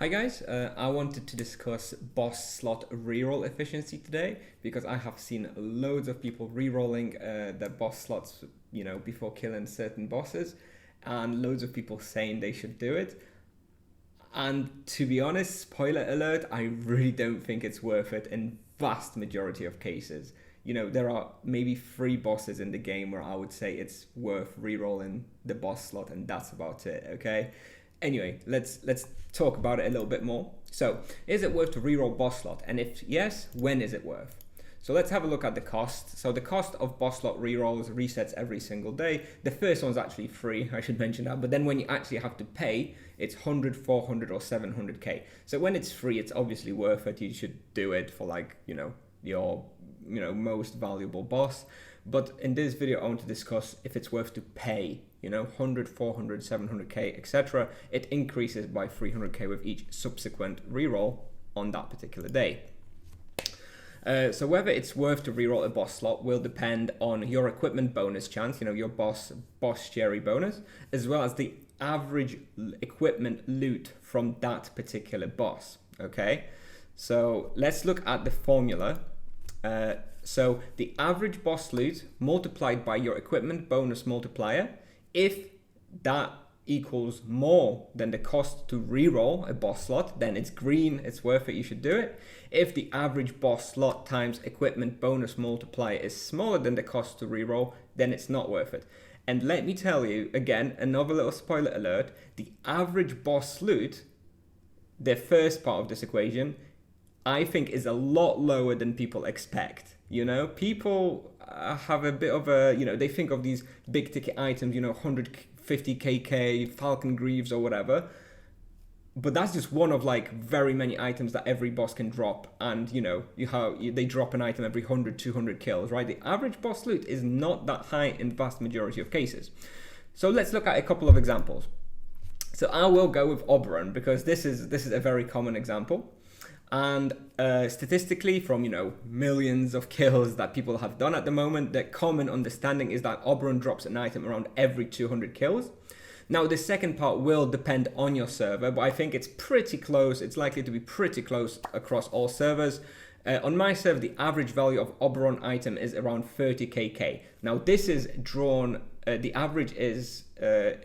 Hi guys, I wanted to discuss boss slot reroll efficiency today because I have seen loads of people rerolling their boss slots, before killing certain bosses, and loads of people saying they should do it. And to be honest, spoiler alert, I really don't think it's worth it in vast majority of cases. There are maybe 3 bosses in the game where I would say it's worth rerolling the boss slot, and that's about it, okay? Anyway, let's talk about it a little bit more. So, is it worth to reroll boss slot? And if yes, when is it worth? So let's have a look at the cost. So the cost of boss slot rerolls resets every single day. The first one's actually free, I should mention that. But then when you actually have to pay, it's 100, 400 or 700k. So when it's free, it's obviously worth it. You should do it for your most valuable boss. But in this video, I want to discuss if it's worth to pay, 100, 400, 700k, etc. It increases by 300k with each subsequent reroll on that particular day. So whether it's worth to reroll a boss slot will depend on your equipment bonus chance, your boss cherry bonus, as well as the average equipment loot from that particular boss, okay? So let's look at the formula. So the average boss loot multiplied by your equipment bonus multiplier, if that equals more than the cost to reroll a boss slot, then it's green, it's worth it, you should do it. If the average boss slot times equipment bonus multiplier is smaller than the cost to reroll, then it's not worth it. And let me tell you, again, another little spoiler alert, the average boss loot, the first part of this equation, I think is a lot lower than people expect. People have a bit of a, they think of these big ticket items, 150kk, Falcon Greaves or whatever. But that's just one of very many items that every boss can drop. And, they drop an item every 100, 200 kills, right? The average boss loot is not that high in vast majority of cases. So let's look at a couple of examples. So I will go with Oberon because this is a very common example. And statistically, from millions of kills that people have done at the moment, the common understanding is that Oberon drops an item around every 200 kills. Now, the second part will depend on your server, but I think it's pretty close. It's likely to be pretty close across all servers. On my server, the average value of Oberon item is around 30kk. Now, this is drawn. The average is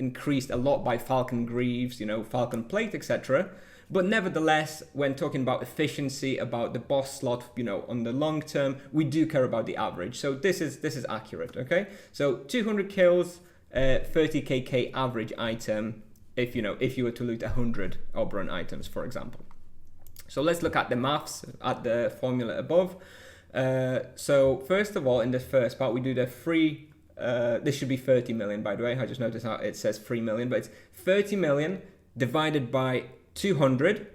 increased a lot by Falcon Greaves, Falcon Plate, etc. But nevertheless, when talking about efficiency, about the boss slot, on the long term, we do care about the average. So this is accurate, okay? So 200 kills, 30kk average item, if you were to loot 100 Oberon items, for example. So let's look at the maths at the formula above. So first of all, in the first part, we do the free. This should be 30 million, by the way. I just noticed how it says 3 million, but it's 30 million divided by 200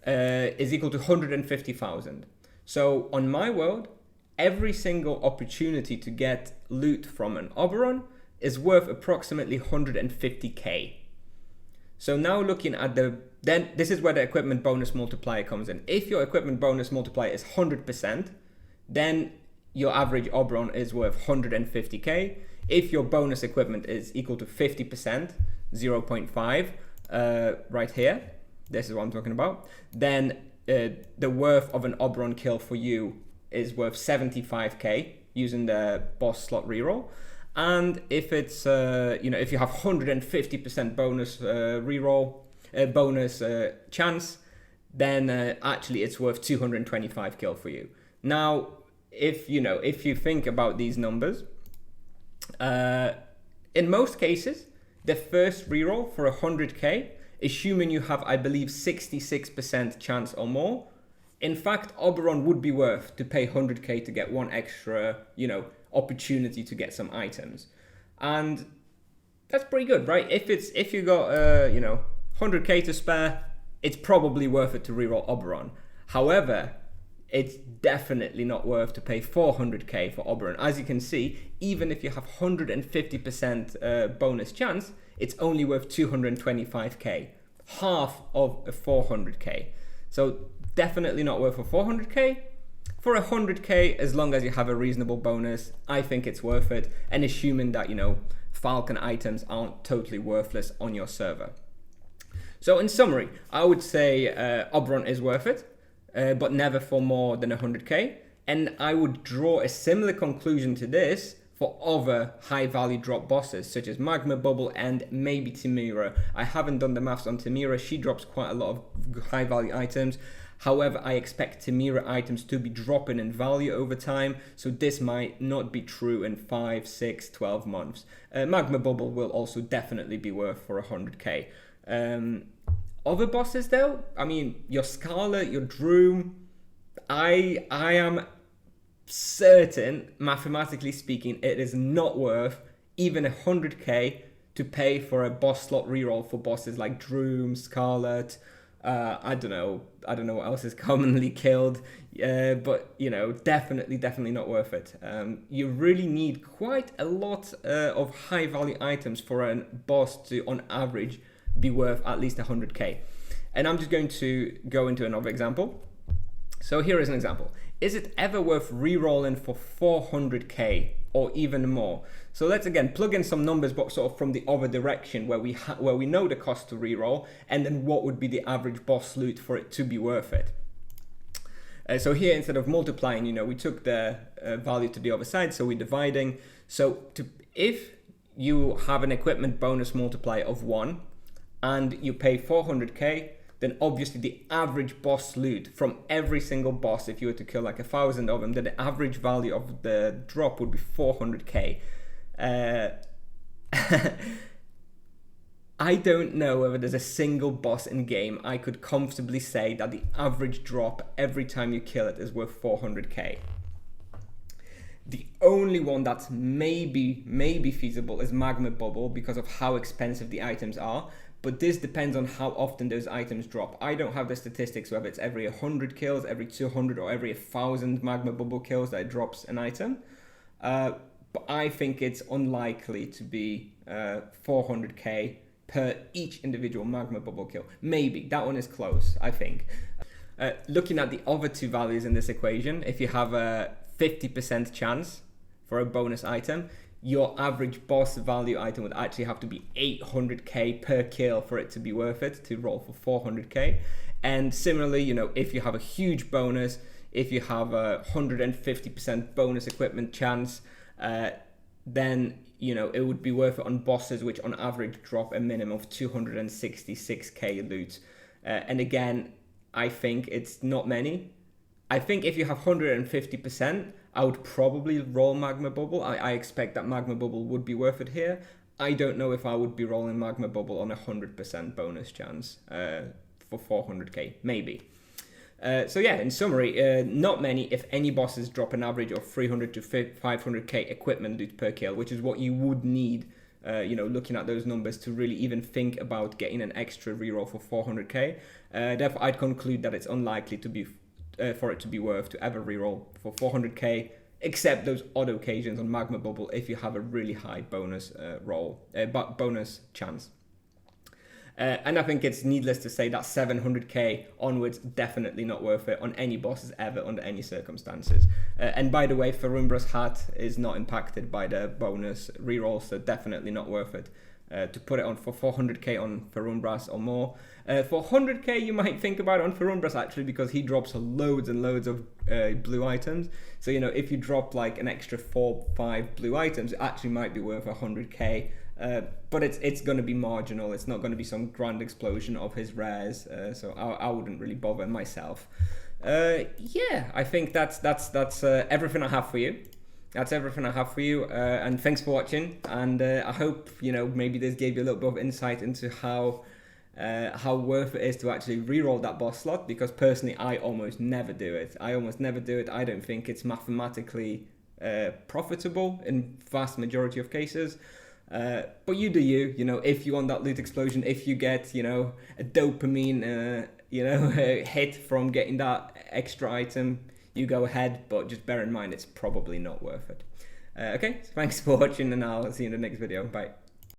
is equal to 150,000. So on my world, every single opportunity to get loot from an Oberon is worth approximately 150k. So now looking at then this is where the equipment bonus multiplier comes in. If your equipment bonus multiplier is 100%, then your average Oberon is worth 150k. If your bonus equipment is equal to 50%, 0.5, right here, this is what I'm talking about, then the worth of an Oberon kill for you is worth 75k using the boss slot reroll. And if it's if you have 150% bonus reroll bonus chance, then actually it's worth 225 kill for you. Now, if you think about these numbers, in most cases, the first reroll for 100k, assuming you have, I believe, 66% chance or more. In fact, Oberon would be worth to pay 100k to get one extra, opportunity to get some items. And that's pretty good, right? If you got, 100k to spare, it's probably worth it to reroll Oberon. However, it's definitely not worth to pay 400k for Oberon. As you can see, even if you have 150% bonus chance, it's only worth 225k, half of a 400k. So definitely not worth a 400k. For 100k, as long as you have a reasonable bonus, I think it's worth it. And assuming that, Falcon items aren't totally worthless on your server. So in summary, I would say Oberon is worth it, but never for more than 100k. And I would draw a similar conclusion to this for other high value drop bosses such as Magma Bubble and maybe Timira. I haven't done the maths on Timira. She drops quite a lot of high value items. However, I expect Timira items to be dropping in value over time, so this might not be true in 5, 6, 12 months. Magma Bubble will also definitely be worth for 100k. Other bosses though, I mean, your Scarlet, your Droom, I am certain, mathematically speaking, it is not worth even 100k to pay for a boss slot reroll for bosses like Droom, Scarlet. I don't know what else is commonly killed, but you know, definitely not worth it. You really need quite a lot of high value items for a boss to, on average, be worth at least 100k. And I'm just going to go into another example. So here is an example. Is it ever worth re-rolling for 400k or even more? So let's again plug in some numbers, but sort of from the other direction where we know the cost to re-roll, and then what would be the average boss loot for it to be worth it. So here, instead of multiplying, you know, we took the value to the other side, so we're dividing. So if you have an equipment bonus multiplier of 1 and you pay 400k, then obviously the average boss loot from every single boss, if you were to kill like 1,000 of them, then the average value of the drop would be 400k. I don't know whether there's a single boss in game I could comfortably say that the average drop every time you kill it is worth 400k. The only one that's maybe feasible is Magma Bubble because of how expensive the items are. But this depends on how often those items drop. I don't have the statistics whether it's every 100 kills, every 200, or every 1,000 Magma Bubble kills that it drops an item. But I think it's unlikely to be 400k per each individual Magma Bubble kill. Maybe, that one is close, I think. Looking at the other two values in this equation, if you have a 50% chance for a bonus item, your average boss value item would actually have to be 800k per kill for it to be worth it to roll for 400k. And similarly, you know, if you have a huge bonus, if you have a 150% bonus equipment chance, then you know it would be worth it on bosses which on average drop a minimum of 266k loot. And again, I think it's not many. I think if you have 150%, I would probably roll Magma Bubble. I expect that Magma Bubble would be worth it here. I don't know if I would be rolling Magma Bubble on a 100% bonus chance for 400k, maybe. So yeah, in summary, not many, if any, bosses drop an average of 300 to 500k equipment loot per kill, which is what you would need, you know, looking at those numbers to really even think about getting an extra reroll for 400k. Therefore, I'd conclude that it's unlikely to be for it to be worth to ever reroll for 400k, except those odd occasions on Magma Bubble if you have a really high bonus bonus chance. And I think it's needless to say that 700k onwards, definitely not worth it on any bosses ever under any circumstances. And by the way, Ferumbra's hat is not impacted by the bonus reroll, so definitely not worth it. To put it on for 400k on Ferumbras or more. For 100k, you might think about it on Ferumbras actually, because he drops loads and loads of blue items. So, you know, if you drop like an extra 4-5 blue items, it actually might be worth 100k. But it's going to be marginal. It's not going to be some grand explosion of his rares. So I wouldn't really bother myself. Yeah, I think that's everything I have for you. That's everything I have for you, and thanks for watching. And I hope, you know, maybe this gave you a little bit of insight into how worth it is to actually reroll that boss slot. Because personally, I almost never do it. I don't think it's mathematically profitable in vast majority of cases. But you do you. You know, if you want that loot explosion, if you get, you know, a dopamine, hit from getting that extra item, you go ahead, but just bear in mind it's probably not worth it. Okay, so thanks for watching, and I'll see you in the next video. Bye.